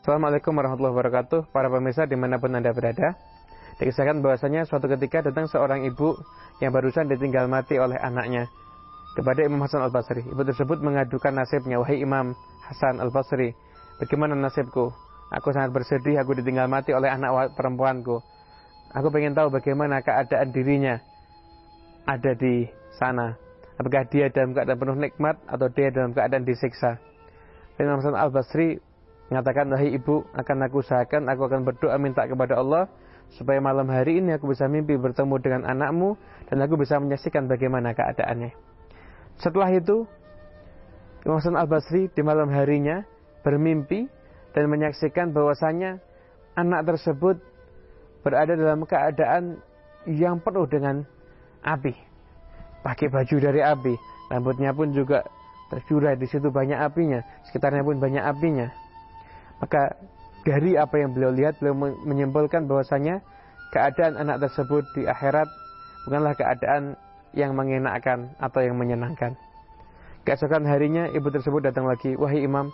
Assalamualaikum warahmatullahi wabarakatuh. Para pemirsa dimanapun Anda berada, dikisahkan bahwasanya suatu ketika datang seorang ibu yang barusan ditinggal mati oleh anaknya kepada Imam Hasan Al-Basri. Ibu tersebut mengadukan nasibnya, "Wahai Imam Hasan Al-Basri, bagaimana nasibku? Aku sangat bersedih, aku ditinggal mati oleh anak perempuanku. Aku ingin tahu bagaimana keadaan dirinya ada di sana. Apakah dia dalam keadaan penuh nikmat atau dia dalam keadaan disiksa?" Imam Hasan Al-Basri mengatakan, "Wahai ibu, akan aku usahakan, aku akan berdoa minta kepada Allah supaya malam hari ini aku bisa mimpi bertemu dengan anakmu dan aku bisa menyaksikan bagaimana keadaannya." Setelah itu, Imam Hasan Al-Basri di malam harinya bermimpi dan menyaksikan bahwasanya anak tersebut berada dalam keadaan yang penuh dengan api, pakai baju dari api, rambutnya pun juga terjurai, di situ banyak apinya, sekitarnya pun banyak apinya. Maka dari apa yang beliau lihat, beliau menyimpulkan bahwasanya keadaan anak tersebut di akhirat bukanlah keadaan yang mengenakan atau yang menyenangkan. Keesokan harinya ibu tersebut datang lagi, "Wahai Imam,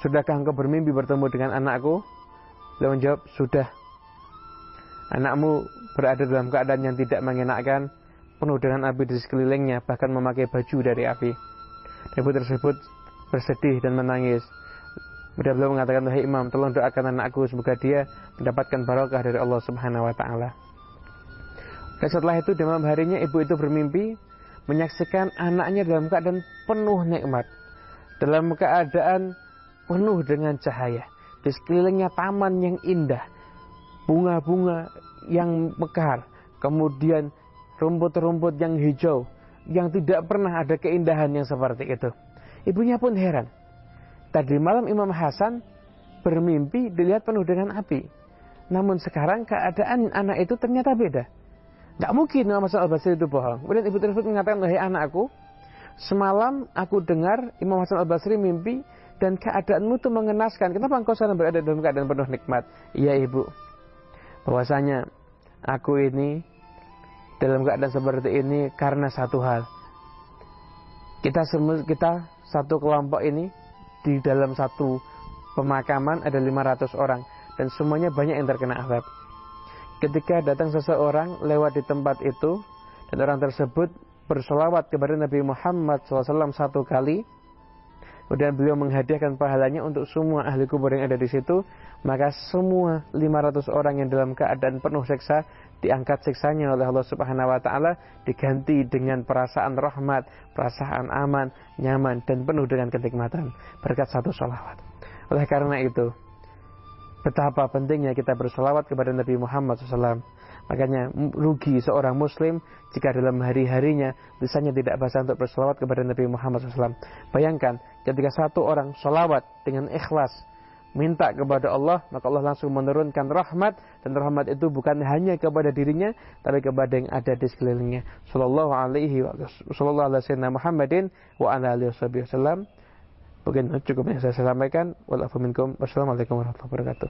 sudahkah engkau bermimpi bertemu dengan anakku?" Beliau menjawab, "Sudah. Anakmu berada dalam keadaan yang tidak mengenakan, penuh dengan api di sekelilingnya, bahkan memakai baju dari api." Ibu tersebut bersedih dan menangis. Beliau mengatakan, "Wahai Imam, tolong doakan anakku semoga dia mendapatkan barokah dari Allah Subhanahu wa taala." Dan setelah itu di malam harinya ibu itu bermimpi menyaksikan anaknya dalam keadaan penuh nikmat, dalam keadaan penuh dengan cahaya. Di sekelilingnya taman yang indah, bunga-bunga yang mekar, kemudian rumput-rumput yang hijau, yang tidak pernah ada keindahan yang seperti itu. Ibunya pun heran. Tadi malam Imam Hasan bermimpi dilihat penuh dengan api, namun sekarang keadaan anak itu ternyata beda. Tidak mungkin Imam Hasan Al-Basri itu bohong. Kemudian ibu tersebut mengatakan, "Wahai anakku, semalam aku dengar Imam Hasan Al-Basri mimpi dan keadaanmu itu mengenaskan. Kenapa engkau sekarang berada dalam keadaan penuh nikmat?" "Iya ibu, bahwasanya aku ini dalam keadaan seperti ini karena satu hal. Kita satu kelompok ini di dalam satu pemakaman ada 500 orang dan semuanya banyak yang terkena azab. Ketika datang seseorang lewat di tempat itu dan orang tersebut bersolawat kepada Nabi Muhammad SAW satu kali, kemudian beliau menghadiahkan pahalanya untuk semua ahli kubur yang ada di situ, maka semua 500 orang yang dalam keadaan penuh siksa diangkat siksanya oleh Allah Subhanahu wa taala, diganti dengan perasaan rahmat, perasaan aman, nyaman dan penuh dengan kenikmatan berkat satu sholawat. Oleh karena itu, betapa pentingnya kita bersolawat kepada Nabi Muhammad SAW. Makanya rugi seorang muslim jika dalam hari-harinya lisannya tidak basah untuk bersolawat kepada Nabi Muhammad SAW. Bayangkan ketika satu orang solawat dengan ikhlas minta kepada Allah, maka Allah langsung menurunkan rahmat, dan rahmat itu bukan hanya kepada dirinya tapi kepada yang ada di sekelilingnya. Sallallahu alaihi wasallam Muhammadin wa ala alihi wasallam. Mungkin cukup yang saya sampaikan. Wassalamualaikum warahmatullahi wabarakatuh.